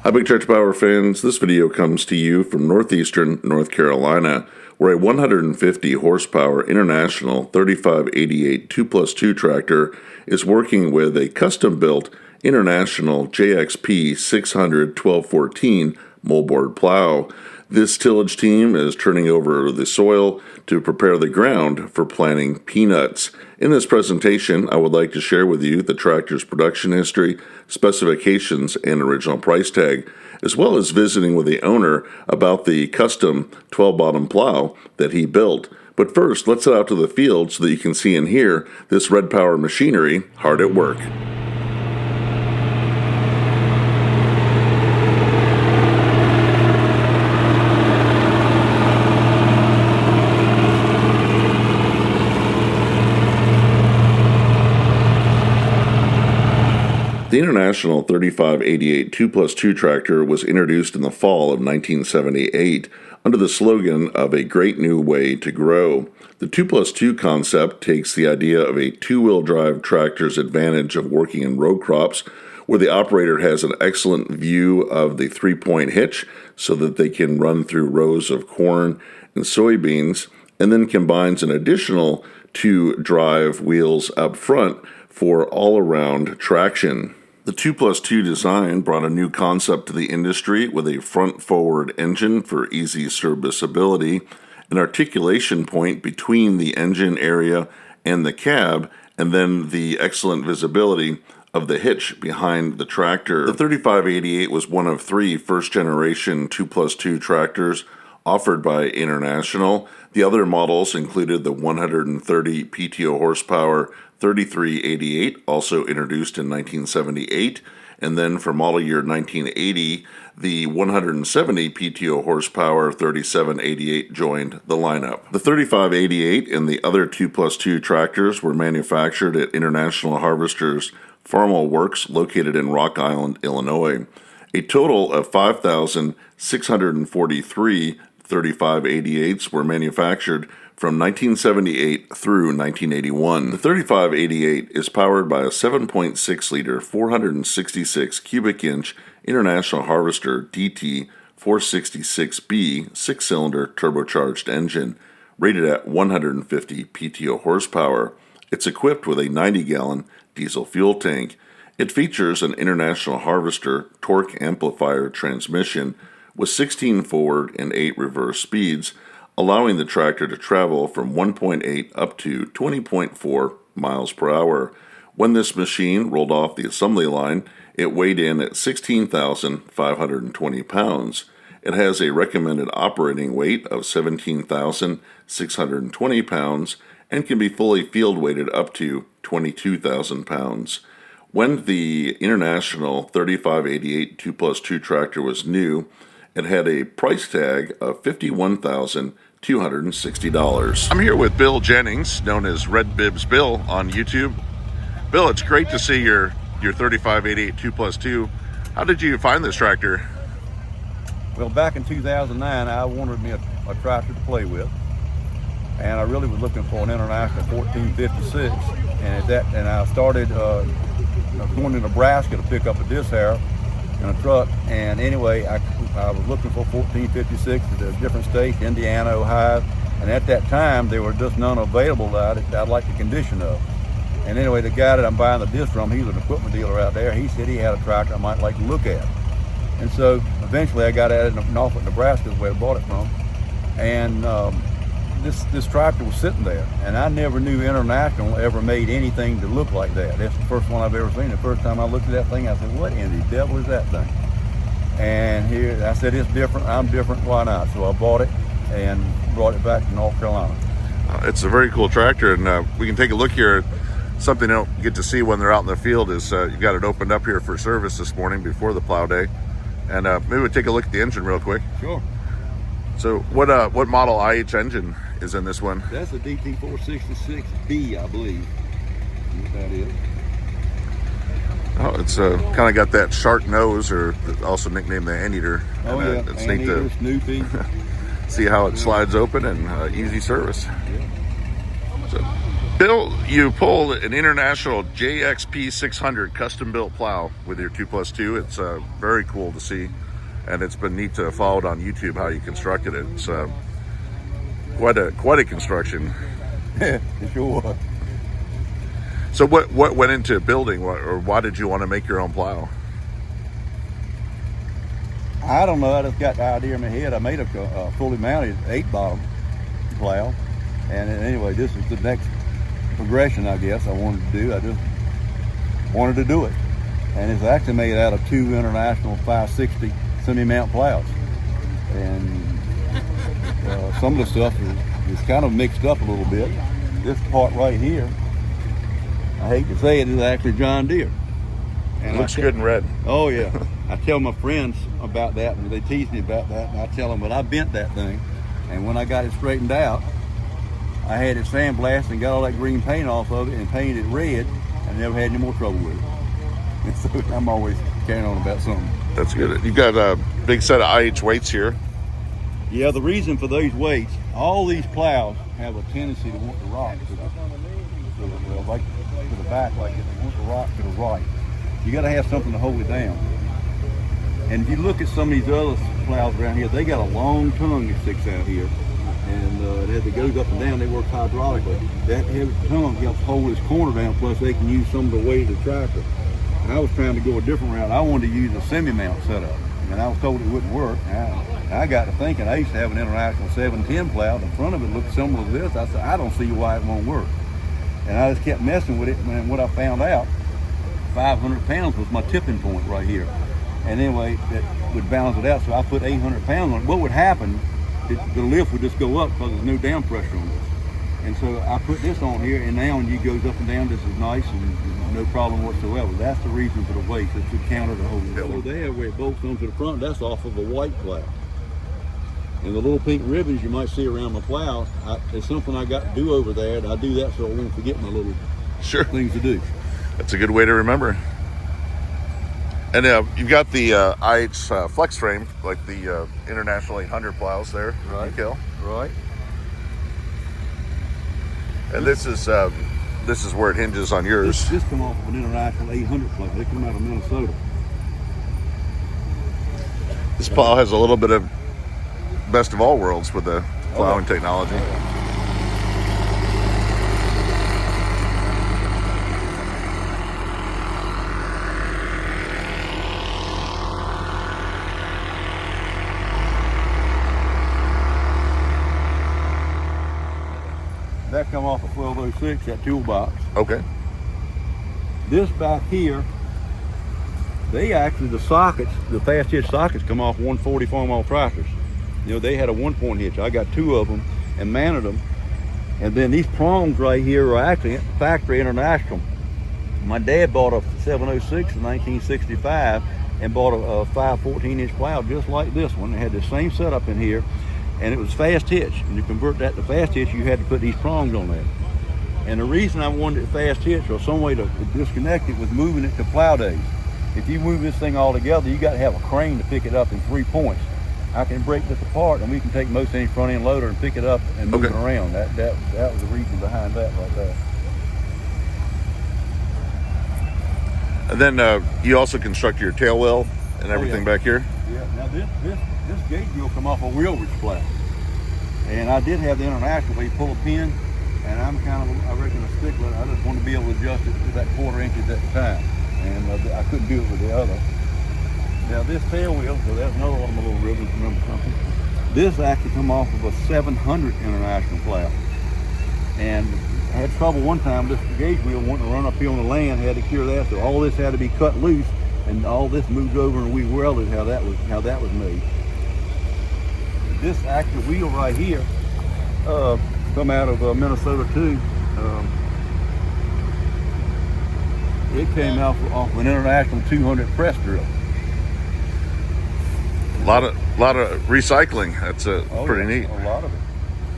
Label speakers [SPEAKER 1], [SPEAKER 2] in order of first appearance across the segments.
[SPEAKER 1] Hi, Big Tractor Power fans. This video comes to you from northeastern North Carolina, where a 150 horsepower International 3588 2+2 tractor is working with a custom-built International JXP 600 1214 Moldboard Plow. This tillage team is turning over the soil to prepare the ground for planting peanuts. In this presentation, I would like to share with you the tractor's production history, specifications, and original price tag, as well as visiting with the owner about the custom 12-bottom plow that he built. But first, let's head out to the field so that you can see and hear this Red Power machinery hard at work. The International 3588 2+2 tractor was introduced in the fall of 1978 under the slogan of a great new way to grow. The 2+2 concept takes the idea of a two-wheel drive tractor's advantage of working in row crops, where the operator has an excellent view of the three-point hitch so that they can run through rows of corn and soybeans, and then combines an additional two drive wheels up front for all-around traction. The 2+2 design brought a new concept to the industry with a front-forward engine for easy serviceability, an articulation point between the engine area and the cab, and then the excellent visibility of the hitch behind the tractor. The 3588 was one of three first-generation 2+2 tractors offered by International. The other models included the 130 PTO horsepower 3388, also introduced in 1978, and then for model year 1980, the 170 PTO horsepower 3788 joined the lineup. The 3588 and the other 2+2 tractors were manufactured at International Harvesters Farmall Works located in Rock Island, Illinois. A total of 5,643 3588s were manufactured from 1978 through 1981. The 3588 is powered by a 7.6-liter, 466 cubic inch International Harvester DT 466B 6-cylinder turbocharged engine, rated at 150 PTO horsepower. It's equipped with a 90-gallon diesel fuel tank. It features an International Harvester torque amplifier transmission with 16 forward and 8 reverse speeds, allowing the tractor to travel from 1.8 up to 20.4 miles per hour. When this machine rolled off the assembly line, it weighed in at 16,520 pounds. It has a recommended operating weight of 17,620 pounds and can be fully field weighted up to 22,000 pounds. When the International 3588 2+2 tractor was new, it had a price tag of $51,260. I'm here with Bill Jennings, known as Red Bibs Bill on YouTube. Bill, it's great to see your 3588 2+2. How did you find this tractor?
[SPEAKER 2] Well, back in 2009, I wanted me a tractor to play with, and I really was looking for an International 1456. And I started going to Nebraska to pick up a disc harrow in a truck. And anyway, I was looking for 1456 at different states, Indiana, Ohio, and at that time there were just none available that I'd like the condition of. And anyway, the guy that I'm buying the disc from, he was an equipment dealer out there. He said he had a tractor I might like to look at. And so eventually I got at it in Norfolk, Nebraska, is where I bought it from. And this tractor was sitting there, and I never knew International ever made anything to look like that. That's the first one I've ever seen. The first time I looked at that thing, I said, what in the devil is that thing? And here, I said, it's different, I'm different, why not? So I bought it and brought it back to North Carolina.
[SPEAKER 1] It's a very cool tractor, and we can take a look here. Something they don't get to see when they're out in the field is you got it opened up here for service this morning before the plow day. And maybe we'll take a look at the engine real quick.
[SPEAKER 2] Sure.
[SPEAKER 1] So what model IH engine is in this one?
[SPEAKER 2] That's a DT 466B, I believe. What that is.
[SPEAKER 1] Oh, it's kind of got that shark nose, or also nicknamed the anteater.
[SPEAKER 2] Oh, yeah,
[SPEAKER 1] it's neat to
[SPEAKER 2] Snoopy.
[SPEAKER 1] see how it slides open and easy service.
[SPEAKER 2] Yeah.
[SPEAKER 1] So Bill, you pulled an international JXP 600 custom built plow with your 2+2. It's very cool to see, and it's been neat to follow it on YouTube how you constructed it. It's quite a construction.
[SPEAKER 2] It sure was.
[SPEAKER 1] So what went into building, or why did you want to make your own plow?
[SPEAKER 2] I don't know. I just got the idea in my head. I made a fully mounted 8-bottom plow, and anyway, this is the next progression, I guess, I wanted to do. I just wanted to do it, and it's actually made out of 2 international 560 semi-mount plows, and some of the stuff is kind of mixed up a little bit. This part right here, I hate to say it, is actually John Deere.
[SPEAKER 1] And it looks good in red.
[SPEAKER 2] Oh yeah. I tell my friends about that, and they tease me about that, and I tell them, well, I bent that thing, and when I got it straightened out, I had it sandblasted and got all that green paint off of it and painted it red, and never had any more trouble with it. And so I'm always carrying on about something.
[SPEAKER 1] That's good. You've got a big set of IH weights here.
[SPEAKER 2] Yeah, the reason for those weights, all these plows have a tendency to want to rock to the back, like if they want to rock to the right. You got to have something to hold it down. And if you look at some of these other plows around here, they got a long tongue that sticks out here. And as it goes up and down, they work hydraulically. That heavy tongue helps hold this corner down, plus they can use some of the weight of the tractor. And I was trying to go a different route. I wanted to use a semi-mount setup, and I was told it wouldn't work. I got to thinking, I used to have an international 710 plow. The front of it looked similar to this. I said, I don't see why it won't work. And I just kept messing with it, and what I found out, 500 pounds was my tipping point right here. And anyway, that would balance it out, so I put 800 pounds on it. What would happen, the lift would just go up because there's no down pressure on this. And so I put this on here, and now when it goes up and down, this is nice and no problem whatsoever. That's the reason for the weight. It's to counter the whole. So there, where it bolts onto the front, that's off of a white plow. And the little pink ribbons you might see around my plow, it's something I got to do over there, and I do that so I won't forget my little things to do.
[SPEAKER 1] That's a good way to remember. And you've got the IH flex frame, like the International 800 plows there,
[SPEAKER 2] right?
[SPEAKER 1] Kill.
[SPEAKER 2] Right.
[SPEAKER 1] And this is where it hinges on yours.
[SPEAKER 2] This come off of an International 800 plow. They come out of Minnesota.
[SPEAKER 1] This plow has a little bit of best of all worlds with the plowing technology.
[SPEAKER 2] That come off of 1206, that toolbox.
[SPEAKER 1] Okay.
[SPEAKER 2] This back here, they actually, the sockets, the fast hitch sockets come off 144 mile tractors. You know, they had a 1-point hitch. I got 2 of them and mounted them. And then these prongs right here are actually factory international. My dad bought a 706 in 1965 and bought a 514-inch plow just like this one. It had the same setup in here, and it was fast hitch. And to convert that to fast hitch, you had to put these prongs on there. And the reason I wanted it fast hitch, or some way to disconnect it, was moving it to plow days. If you move this thing all together, you got to have a crane to pick it up in 3 points. I can break this apart, and we can take most any front end loader and pick it up and move it around. That was the reason behind that right there.
[SPEAKER 1] And then you also construct your tail wheel and everything back here.
[SPEAKER 2] Yeah. Now this gate wheel come off a wheel ridge plow, and I did have the international where you pull a pin, and I'm kind of, I reckon, a stickler. I just want to be able to adjust it to that 1/4 inches at the time, and I couldn't do it with the other. Now this tail wheel, so that's another one of my little ribbons, remember something. This actually come off of a 700 international plow. And I had trouble one time, this gauge wheel wanting to run up here on the land, had to cure that, so all this had to be cut loose, and all this moved over and we welded how that was made. This actual wheel right here, come out of Minnesota too. It came off of an international 200 press drill.
[SPEAKER 1] A lot of recycling. That's pretty neat.
[SPEAKER 2] A lot of it.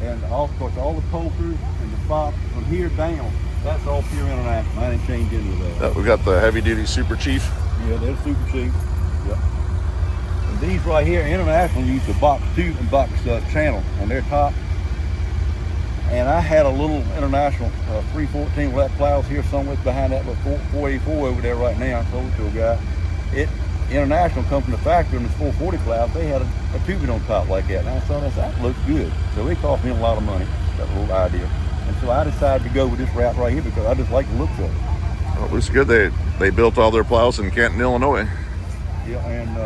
[SPEAKER 2] And of course, all the coulters and the fox from here down, that's all pure international. I didn't change into that.
[SPEAKER 1] We got the heavy duty Super Chief.
[SPEAKER 2] Yeah, they're super cheap. Yep. And these right here, international, use the box 2 and box channel on their top. And I had a little International 314 with that plows here somewhere behind that little 484 over there right now. I sold it to a guy. International come from the factory, and this 440 plow, they had a tubing on top like that. And I thought, that looks good. So it cost me a lot of money, that little idea. And so I decided to go with this route right here because I just like the looks of it.
[SPEAKER 1] Well, it looks good. They built all their plows in Canton, Illinois.
[SPEAKER 2] Yeah, and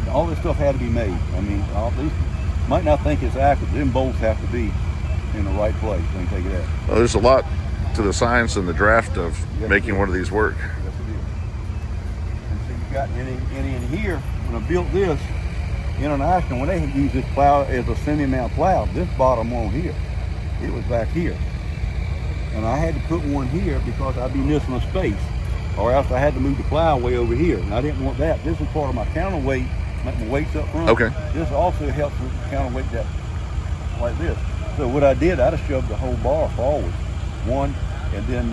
[SPEAKER 2] all this stuff had to be made. I mean, all these might not think it's accurate. Them bolts have to be in the right place. Let me take it out.
[SPEAKER 1] Well, there's a lot to the science and the draft of making one of these work.
[SPEAKER 2] Yes, it is. And so you got in here, when I built this, International, when they had used this plow as a semi-mount plow, this bottom one here, it was back here. And I had to put one here because I'd be missing a space, or else I had to move the plow way over here. And I didn't want that. This is part of my counterweight, like my weights up front.
[SPEAKER 1] Okay.
[SPEAKER 2] This also helps with counterweight that, like this. So what I did, I just shoved the whole bar forward, one, and then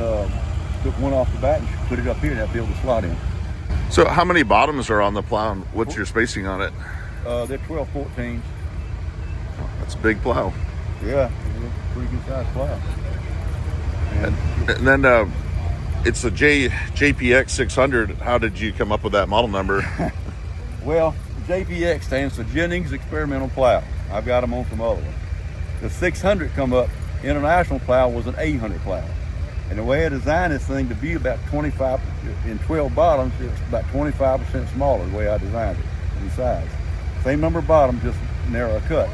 [SPEAKER 2] took one off the back and put it up here, and I'd be able to slot in.
[SPEAKER 1] So how many bottoms are on the plow, and what's your spacing on it?
[SPEAKER 2] They're 12-14s.
[SPEAKER 1] That's a big plow.
[SPEAKER 2] Yeah, pretty good size plow.
[SPEAKER 1] And then it's the JPX 600. How did you come up with that model number?
[SPEAKER 2] Well, JPX stands for Jennings Experimental Plow. I've got them on some other ones. The 600 come up, International Plow was an 800 plow. And the way I designed this thing to be about 25, in 12 bottoms, it's about 25% smaller the way I designed it in size. Same number of bottoms, just narrower cut.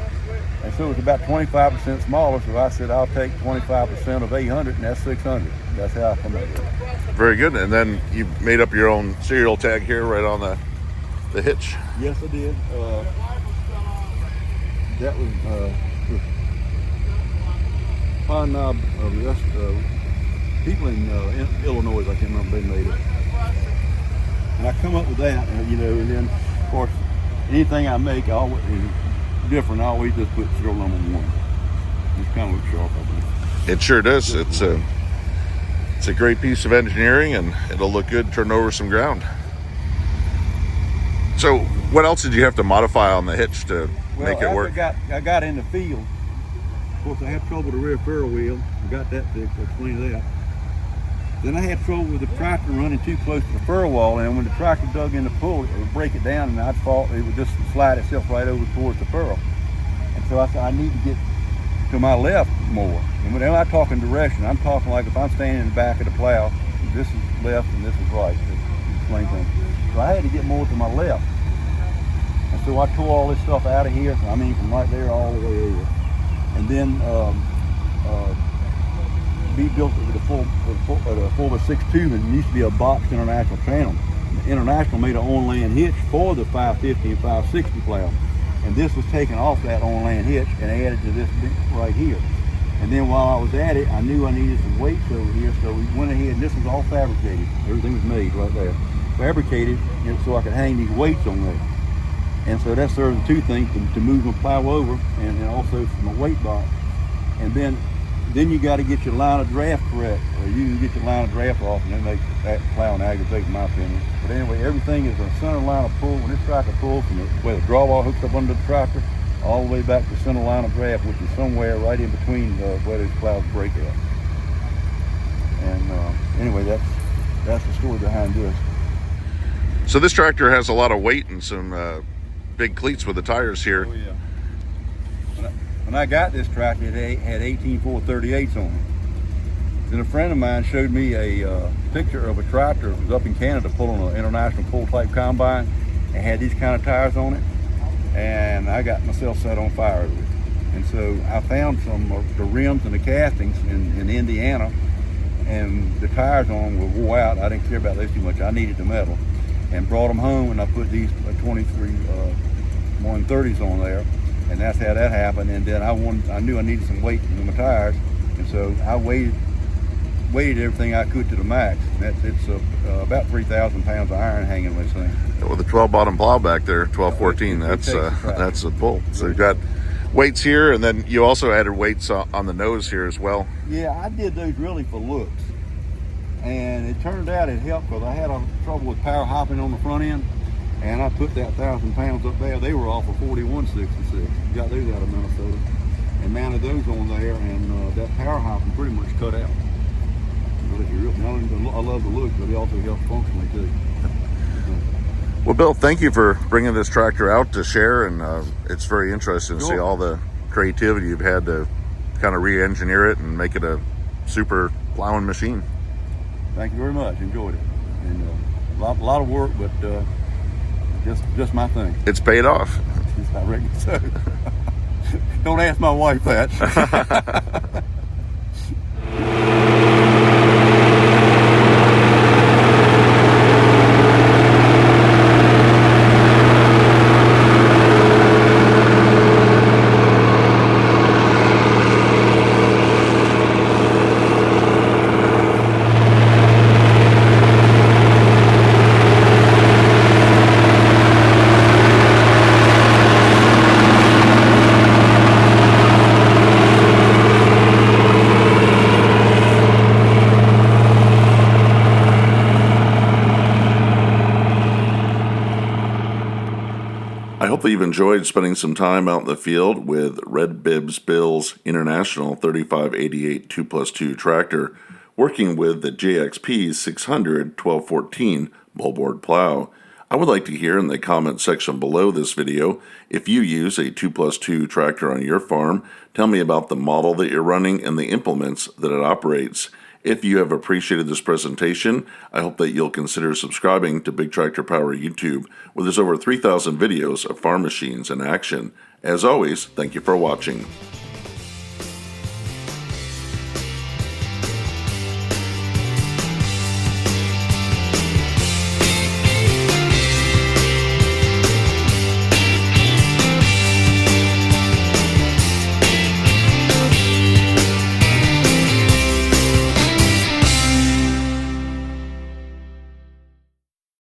[SPEAKER 2] And so it's about 25% smaller, so I said I'll take 25% of 800, and that's 600. That's how I come up with it.
[SPEAKER 1] Very good. And then you made up your own serial tag here right on the hitch.
[SPEAKER 2] Yes, I did. That was Pine Knob, people in Illinois, I can't remember, they made it. And I come up with that, and then, of course, anything I make, I always different. I always just put serial number 1. Just kind of looks sharp, I think.
[SPEAKER 1] It sure does. It's a great piece of engineering, and it'll look good turning over some ground. So what else did you have to modify on the hitch to make it work?
[SPEAKER 2] I got in the field. Of course, I had trouble with the rear ferrule wheel. I got that fixed. I'll explain that. Then I had trouble with the tractor running too close to the furrow wall, and when the tractor dug in the pull, it would break it down, and I'd fall. It would just slide itself right over towards the furrow. And so I said, I need to get to my left more. And when I'm not talking direction, I'm talking like if I'm standing in the back of the plow, this is left and this is right. It's the same thing. So I had to get more to my left. And so I tore all this stuff out of here. I mean, from right there all the way over. And then we built it with a 4x6 tube, and it used to be a boxed International channel. The International made an on-land hitch for the 550 and 560 plow. And this was taken off that on-land hitch and added to this right here. And then while I was at it, I knew I needed some weights over here, so we went ahead, and this was all fabricated. Everything was made right there. Fabricated, so I could hang these weights on there. And so that serves the two things, to move my plow over, and also for my weight box. And then you got to get your line of draft correct, or you can get your line of draft off, and then make that plow and aggravate, in my opinion. But anyway, everything is a center line of pull. When this tractor pulls from where the drawbar hooks up under the tractor, all the way back to center line of draft, which is somewhere right in between where those plows break at. And anyway, that's the story behind this.
[SPEAKER 1] So this tractor has a lot of weight and some big cleats with the tires here.
[SPEAKER 2] Oh yeah. When I got this tractor, it had 18.438s on it. Then a friend of mine showed me a picture of a tractor that was up in Canada pulling an International pull type combine, and had these kind of tires on it. And I got myself set on fire with it. And so I found some of the rims and the castings in Indiana, and the tires on them were wore out. I didn't care about those too much. I needed the metal. And brought them home, and I put these 23 130s on there, and that's how that happened. And then I knew I needed some weight in my tires, and so I weighted everything I could to the max. And it's about 3,000 pounds of iron hanging on this thing.
[SPEAKER 1] With a 12 bottom plow back there, 1214, that's a pull. So you've got weights here, and then you also added weights on the nose here as well.
[SPEAKER 2] Yeah, I did those really for looks. And it turned out it helped, because I had trouble with power hopping on the front end. And I put that 1,000 pounds up there. They were off of 4166. Got those out of Minnesota and mounted those on there, and that power hyphal pretty much cut out. But if you really, I love the look, but it also helps functionally too.
[SPEAKER 1] Well, Bill, thank you for bringing this tractor out to share, and it's very interesting to see all the creativity you've had to kind of re-engineer it and make it a super plowing machine.
[SPEAKER 2] Thank you very much. Enjoyed it, and a lot of work, but just my thing.
[SPEAKER 1] It's paid off.
[SPEAKER 2] I reckon so. Don't ask my wife that.
[SPEAKER 1] I hope that you've enjoyed spending some time out in the field with Red Bibs Bill's International 3588 2+2 tractor, working with the JXP 600 1214 Moldboard Plow. I would like to hear in the comment section below this video if you use a 2+2 tractor on your farm. Tell me about the model that you're running and the implements that it operates. If you have appreciated this presentation, I hope that you'll consider subscribing to Big Tractor Power YouTube, where there's over 3,000 videos of farm machines in action. As always, thank you for watching.